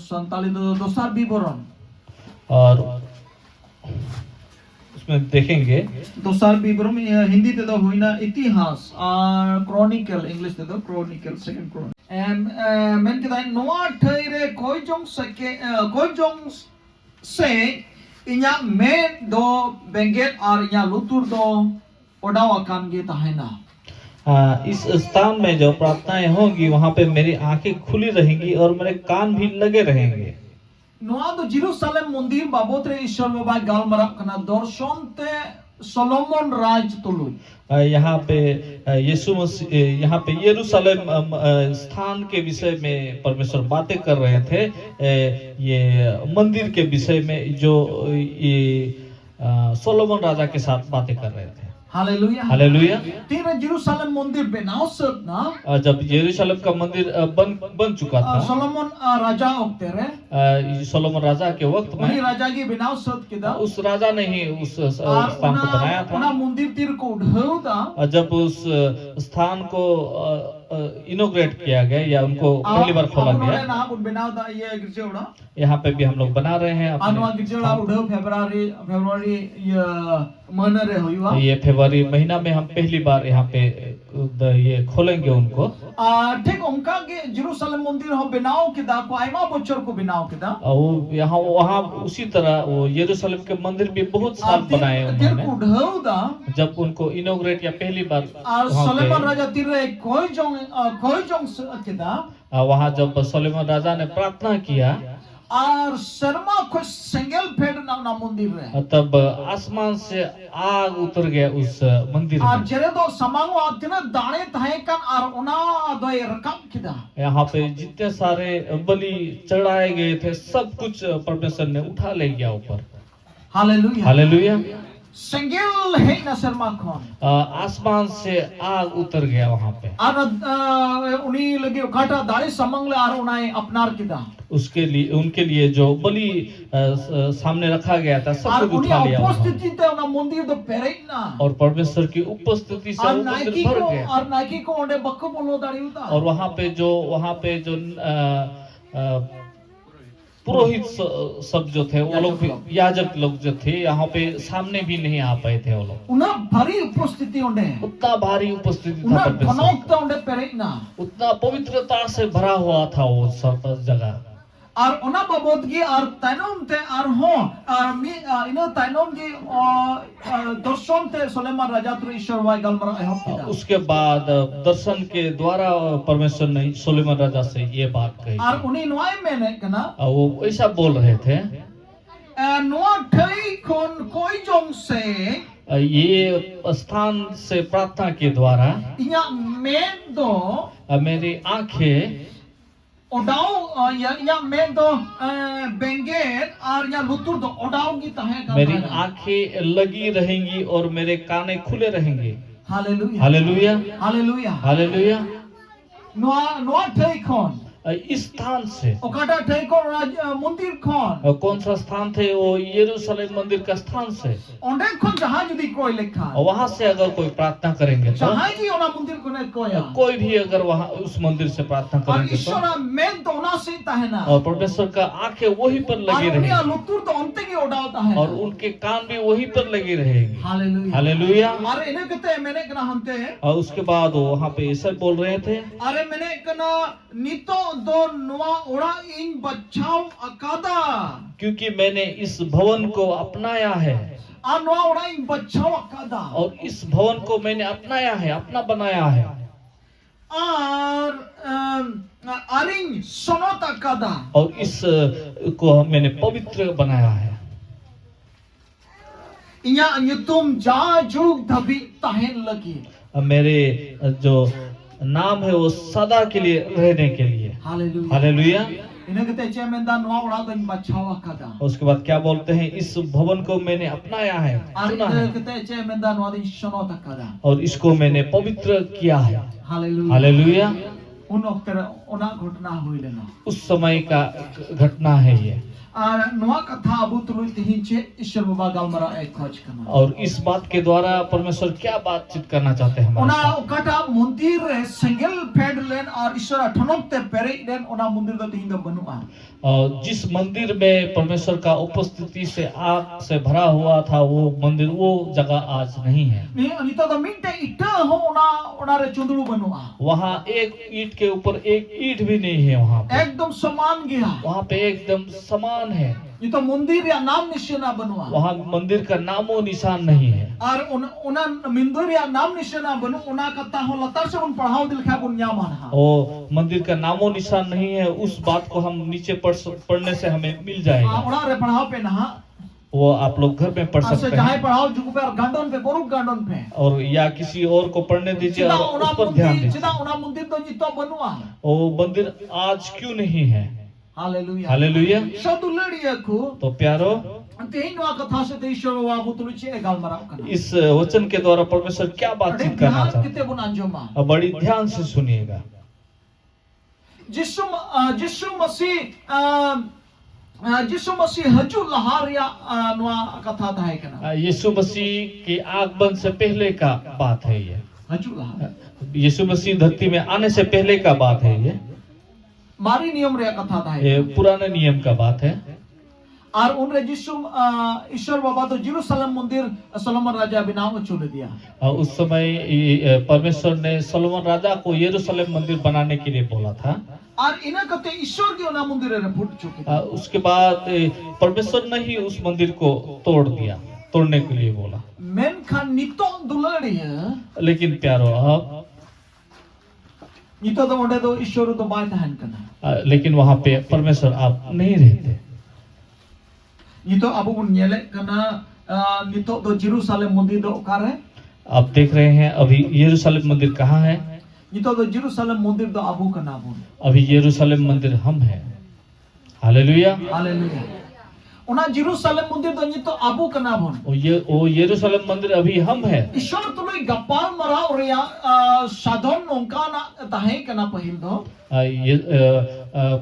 संताली दोसार विवरण और उसमें देखेंगे दोसार विवरण हिंदी ते तो हुई ना इतिहास क्रॉनिकल इंग्लिश ते तो क्रॉनिकल सेकंड क्रॉनिकल मेन के दाई नोआ ठेरे कोई जोंग से इन्या में दो बेंगेट और इन्या लुतुर दो ओडाव अकान गे ताहेना। इस स्थान में जो प्रार्थनाएं होंगी वहां पे मेरी आंखें खुली रहेंगी और मेरे कान भी लगे रहेंगे। नोआ तो जेरूशलेम मंदिर बाबत रे ईश्वर बाबा गालमरा कना दर्शन ते सोलोमन राज तुलुई। यहाँ पे यीशु मसीह यहाँ पे यरूशलेम स्थान के विषय में परमेश्वर बातें कर रहे थे। ये मंदिर के विषय में जो ये सोलोमन राजा के साथ बातें कर रहे थे। Hallelujah hallelujah. तीन जेरूशलेम मंदिर बनाओ सब ना जब यरूशलेम का मंदिर बन चुका था सोलोमन राजा वक्त रे सोलोमन राजा के वक्त में उन्हीं राजा की बनाओ सब किदा उस राजा ने ही उस स्थान को बनाया था। उना मंदिर तीर को उठाओ दा जब उस स्थान को इनोग्रेट किया गया या उनको पहली बार खोला गया। ना उन बनाओ दा ये गिरजेड़ा यहाँ पे भी हम लोग बना रहे हैं अनवा गिरजेड़ा उठाओ फरवरी ये महीने रे हुआ। ये फरवरी महीना में हम पहली बार यहाँ पे ये खोलेंगे उनको। ठीक उनका के जेरूशलेम मंदिर हम बनाओ किदा को आइमा बच्चों को बनाओ किदा वो यहाँ वहाँ उसी तरह वो यरूशलेम के मंदिर भी बहुत साल बनाए उन्होंने। जब उनको इनोग्रेट या पहली बार सोलोमन राजा तीर कोई जोंग किदा वहाँ जब सोलोमन राजा ने प्रार्थना किया और शर्मा को सिंगल फेड ना मंदिर रे तब आसमान से आग उतर गया उस मंदिर में। और जरे तो समांगो आतिना दाने थाए कन और उना दो रकम किदा यहाँ पे जितने सारे बलि चढ़ाए गए थे सब कुछ परमेश्वर ने उठा ले गया ऊपर। Hallelujah hallelujah. सिंगल है ना शर्मा खोन आसमान से आग उतर गया वहाँ पे और उन्हीं लगे काटा दाढ़ी समंगले और उन्हें अपनार किदा उसके लिए उनके लिए जो बलि सामने रखा गया था सब कुछ उठा लिया उपस्थिति ते उना मंदिर तो पेरेना और परमेश्वर की उपस्थिति से वो मंदिर भर गया। और नाइकी को ओंडे बक्को बोलो दाढ़ी उता और वहाँ पे जो पुरोहित सब जो थे वो लोग याजक लोग जो थे यहाँ पे सामने भी नहीं आ पाए थे वो लोग। उन्हें भारी उपस्थिति होंडे उतना भारी उपस्थिति था उतना पवित्रता से भरा हुआ था वो सब जगह। और उना बाबत की और तैनोम थे और हो और मी इन्हें तैनोम की दर्शन थे सोलोमन राजा तो ईश्वर वाई गलमरा है होता। उसके बाद दर्शन के द्वारा परमेश्वर ने सोलोमन राजा से ये बात कही और उन्हीं नुआई में ने कना वो ऐसा बोल रहे थे नुआ ठई कौन कोई जोंग से ये स्थान से प्रार्थना के द्वारा इन्या में दो मेरी आंखें ओडाओ या में दो बेंगेट और या लुतुर दो ओडाओ की तहे मेरी आंखें लगी रहेंगी और मेरे काने खुले रहेंगे। Hallelujah hallelujah hallelujah hallelujah. नुआ ठई कौन इस स्थान से ओकाटा ठई को मंदिर कौन कौन सा स्थान थे वो यरूशलेम मंदिर का स्थान से ओंडे कौन जहां यदि कोई लिखा वहां से अगर कोई प्रार्थना करेंगे तो जहां की ओना मंदिर को ने कोई भी अगर वहां उस मंदिर से प्रार्थना करेंगे तो ईश्वर में तो ना से तहना और परमेश्वर का आंखें वहीं पर लगी रहेंगी और लुतुर तो अंत की ओडावता है और उनके कान भी वहीं पर लगी रहेंगी। Hallelujah hallelujah. अरे इन्हें कहते मैंने कना हमते और उसके बाद वो वहां पे ऐसा बोल रहे थे अरे मैंने कना नीतो दो नुआ ओड़ा इन बच्चाओं अकादा क्योंकि मैंने इस भवन को अपनाया है नुआ ओड़ा इन बच्चाओं अकादा और इस भवन को मैंने अपनाया है अपना बनाया है और अरिंग सोनो तकादा और इस को मैंने पवित्र बनाया है। इया तुम जा जुग धबी तहन लगी मेरे जो नाम है वो सदा के लिए रहने के लिए। Hallelujah hallelujah. इन्हें कहते हैं चेमेंदा नुआ उड़ा तो इन बच्चाओं अकादा उसके बाद क्या बोलते हैं इस भवन को मैंने अपनाया है चुना है कहते हैं चेमेंदा नुआ दिन सोनो तकादा और इसको मैंने पवित्र किया है। Hallelujah hallelujah. उन वक्त ओना घटना हुई लेना उस समय का घटना है ये। और नवा कथा अबू तुलुई तिहिन चे ईश्वर बाबा गालमरा एक खोज करना और इस बात के द्वारा परमेश्वर क्या बातचीत करना चाहते हैं हमारे ओना साथ? ओकाटा मंदिर रे सेंगल फेड लेन और ईश्वर ठनोक ते पेरे लेन ओना मंदिर दो तिहिन दो बनुआ और जिस मंदिर में परमेश्वर का उपस्थिति से आग से भरा हुआ था वो मंदिर, वो जगह आज नहीं है। नितो दो मिनटे इटा हो ओना ओना रे चुंदड़ू बनुआ वहाँ एक ईंट के ऊपर एक ईंट भी नहीं है। वहाँ पे एकदम समान गया वहाँ पे एकदम समान है। नितो मंदिर या नाम निशाना बनुआ वहाँ मंदिर का नामो निशान नहीं है। और ओना मंदिर या नाम निशाना बनु ओना कथा हो लतार से उन पढ़ाओ दिल खा बुन यामान हा वो मंदिर का नामो निशान नहीं है। उस बात को हम नीचे पढ़ने से हमें मिल जाएगा। ओना रे पढ़ाओ पे ना वो आप लोग घर में पढ़ सकते जहाँ हैं। पढ़ाओ जुग पे और गांडोन पे बोरुक गांडोन पे और या किसी और को पढ़ने दीजिए और उस पर ध्यान दीजिए। चिदा ओना मंदिर तो नितो बनुआ वो मंदिर आज क्यों नहीं है? Hallelujah hallelujah. सदुलड़िया को तो प्यारो, तेही नवा कथा से ईश्वर बाबा अबू तुलुई चे गालमराव करना इस वचन के द्वारा परमेश्वर क्या बातचीत करना चाहते किते बुन अंजुमा हैं? अब बड़ी ध्यान से सुनिएगा। जिसु मसीह हजू लहारिया नवा कथा था है कना यीशु मसीह के आगमन से पहले का बात है ये। हजू लहार यीशु मसीह धरती में आने से पहले का बात है ये। मारी नियम रे कथा था ये पुराने नियम का बात है। और उन जिसु ईश्वर बाबा तो जेरूशलेम मंदिर सोलोमन राजा बनाओ चुन दिया। और उस समय परमेश्वर ने सोलोमन राजा को यरूशलेम मंदिर बनाने के लिए बोला था। और इन्हें कहते ईश्वर की ओना मंदिर रे फुट चुकी थी। उसके बाद परमेश्वर ने ही उस मंदिर को तोड़ दिया, तोड़ने के लिए बोला। मेन खान नितो दुलड़ी है लेकिन प्यारो, अब नितो तो ओंडे तो ईश्वर तो बाय तहन कना लेकिन वहां पे परमेश्वर आप नहीं रहते। नितो अबू बुन नेले कना नितो तो जेरूशलेम मंदिर दो ओकार है। आप देख रहे हैं अभी यरूशलेम मंदिर कहाँ है? नितो तो जेरूशलेम मंदिर दो अबू का नाम है। अभी यरूशलेम मंदिर हम हैं। हालेलुया। हालेलुया। ओना जेरूशलेम मंदिर दो नितो अबू का नाम है। वो यरूशलेम मंदिर अभी हम हैं। ईश्वर तुलुई गप्पाल मराव रिया साधन नोंका ना ताहे कना पहिल दो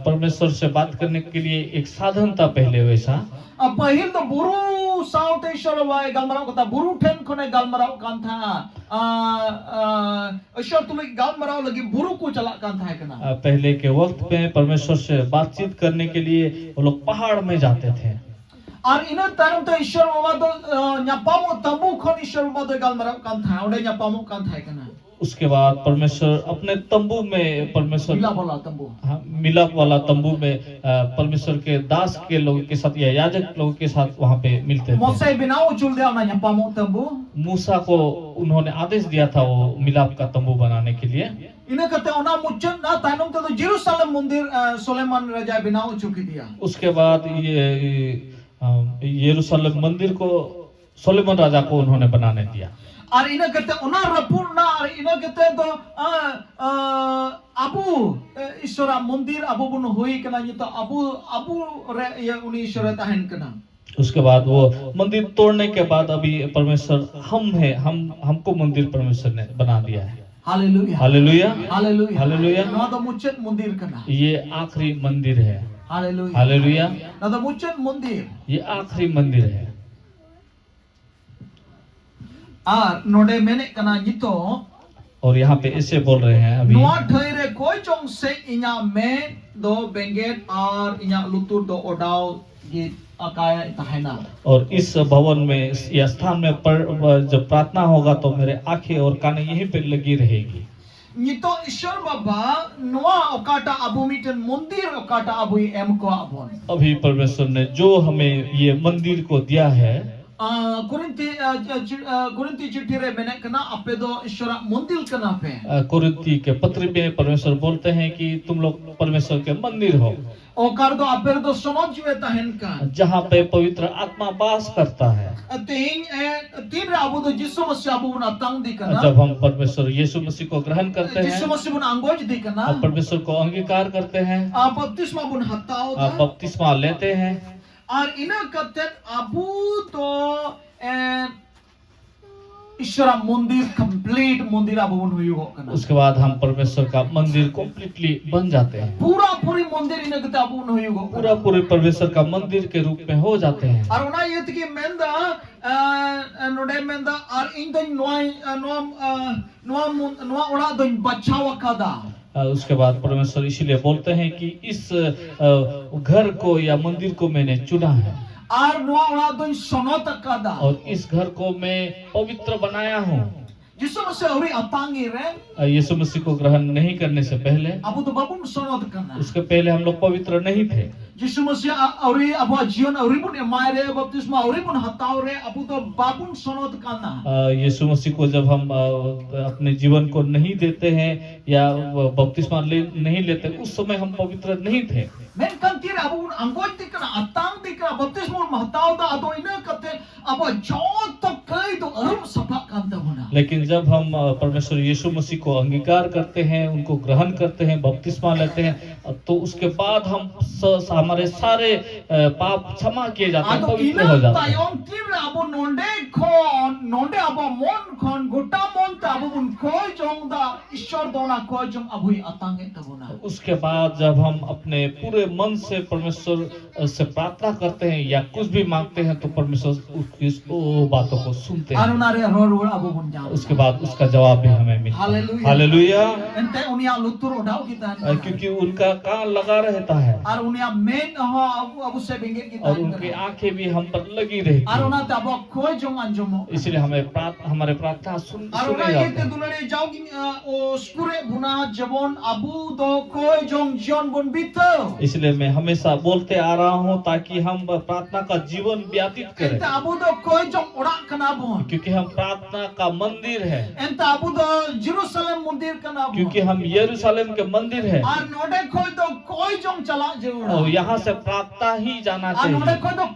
परमेश्वर से बात करने के लिए एक साधन था पहले वैसा। पहिल तो बुरु साउते ईश्वर वाय गालमराव कथा बुरु ठेन कोने गालमराव कान था ईश्वर तुलुई गालमराव लगी बुरु को चला कान था कना। पहले के वक्त में परमेश्वर से बातचीत करने के लिए वो लोग पहाड़ में जाते थे। और इन तरम तो ईश्वर बाबा तो न्यापामो तंबू खोन ईश्वर बाबा तो गालमराव कान था ओंडे न्यापामो कान था कना। उसके बाद परमेश्वर अपने तंबू में परमेश्वर मिलाप वाला तंबू, मिलाप वाला तंबू में परमेश्वर के दास के लोगों के साथ या याजक लोगों के साथ वहां पे मिलते थे। मोसे बिनाओ चुल दिया ना न्यापामो तंबू। मूसा को उन्होंने आदेश दिया था वो मिलाप का तंबू बनाने के लिए। इन्हें कहते ओना मुच्चन ना ताइनम तो जेरूशलेम मंदिर सोलेमान राजा बिनाओ चुकी दिया। उसके बाद ये यरूशलेम मंदिर को सोलोमन राजा को उन्होंने बनाने दिया। और इन्हें कहते ओना रपूर्णा और इन्हें कहते तो अबू ईश्वर मंदिर अबू बुन हुई कना ये तो अबू रे ये उन ईश्वर ताहन कना। उसके बाद वो मंदिर तोड़ने के बाद अभी परमेश्वर हम है, हमको मंदिर परमेश्वर ने बना दिया है। हालेलुया। हालेलुया। हालेलुया। हालेलुया। ना तो मुच्चन मंदिर कना। ये आखिरी मंदिर है। हालेलुया। हालेलुया। ना तो मुच्चन मंदिर ये आखिरी मंदिर है। और नोडे मैंने कना नितो और यहाँ पे ऐसे बोल रहे हैं अभी नोआ ठहरे कोई चोंग से इन्या में दो बेंगेट और इन्या लुतुर दो ओडाओ ये अकाया तहना। और इस भवन में या स्थान में जब प्रार्थना होगा तो मेरे आंखें और कानें यहीं पे लगी रहेगी। नितो ईश्वर बाबा नोआ ओकाटा अबू मिटन मंदिर ओकाटा अबू एम को अबोन। अभी परमेश्वर ने जो हमें ये मंदिर को दिया है कुरिन्ती चिट्ठी रे मैंने कना अपे दो ईश्वर मंदिर कना पे। कुरिन्ती के पत्र में परमेश्वर बोलते हैं कि तुम लोग परमेश्वर के मंदिर हो। ओकार दो अपे दो समझवे तहन का जहाँ पे पवित्र आत्मा वास करता है। तीन रे अबू दो यीशु मसीह अबू ना तंग दी कना। जब हम परमेश्वर यीशु मसीह को ग्रहण करते हैं, यीशु मसीह बुन अंगोज दी कना, अब परमेश्वर को अंगीकार करते हैं, बपतिस्मा बुन हत्ताओ आप बपतिस्मा लेते हैं। और इना कहते अबू तो Ishara Mundir complete Mundir abun huyugo kana. उसके बाद हम परमेश्वर का मंदिर कम्प्लीटली बन जाते हैं, Pura puri Mundir ina kita abun huyugo. पूरा पूरे परमेश्वर का मंदिर के रूप में हो जाते हैं। Aruna yetki menda node menda ar indon noa ora don bachawa kada. उसके बाद परमेश्वर इसीलिए बोलते हैं कि इस घर को या मंदिर को मैंने चुना है Ar noa ora don sonota kada. और इस घर को मैं पवित्र बनाया हूँ। Jisu masih ori atangi re. यीशु मसीह को ग्रहण नहीं करने से पहले, Abu tu babun sonot kana. उसके पहले हम लोग पवित्र नहीं थे। Jisu masih ori abu jion ori pun emai re baptisma ori pun hatau re abu tu babun sonot kana. यीशु मसीह को जब हम अपने जीवन को नहीं देते हैं या बपतिस्मा नहीं लेते, उस समय हम पवित्र नहीं थे। Men kan tira abu angkot tikana atang tikana baptisma hatau da ado ina kate abu joto kai tu arum sapak kanta hona. लेकिन जब हम परमेश्वर यीशु मसीह को अंगीकार करते हैं, उनको ग्रहण करते हैं, बपतिस्मा लेते हैं, तो उसके बाद हम हमारे सारे पाप क्षमा किए जाते हैं, Ado पवित्र हो ina जाते हैं। tayong tira abu nonde abu mon kon gota mon ta abu pun koi jong da ishwar dona koi jong abu atang eta hona. उसके बाद जब हम अपने पूरे मन से परमेश्वर से प्रार्थना करते हैं या कुछ भी मांगते हैं, तो परमेश्वर उसकी बातों को सुनते हैं। Anu nare ror abu pun jang. उसके बाद उसका जवाब भी हमें मिलता है। Haleluya. Hallelujah. Ente unia lutur odau kita. क्योंकि उनका कान लगा रहता है Ar unia main ho abu se bingit kita. और उनकी आंखें भी हम पर लगी रहती Ar हैं, una ta abu koi jong anjomo. इसलिए हमारे प्रार्थना सुने Aruna जाते yete हैं। dulare jaugi o skure buna jabon abu do koi jong jon bon bito. इसलिए मैं हमेशा बोलते आ रहा हूँ ताकि हम प्रार्थना का जीवन व्यतीत करें, Ente abu do koi jong orak kana bon. क्योंकि हम प्रार्थना का मंदिर है, Ente abu do Jerusalem mundir kana bon. क्योंकि हम यरूशलेम के मंदिर है Ar node koi do koi jong chala और jewura. यहाँ से प्रार्थना ही जाना Ar node चाहिए। koi do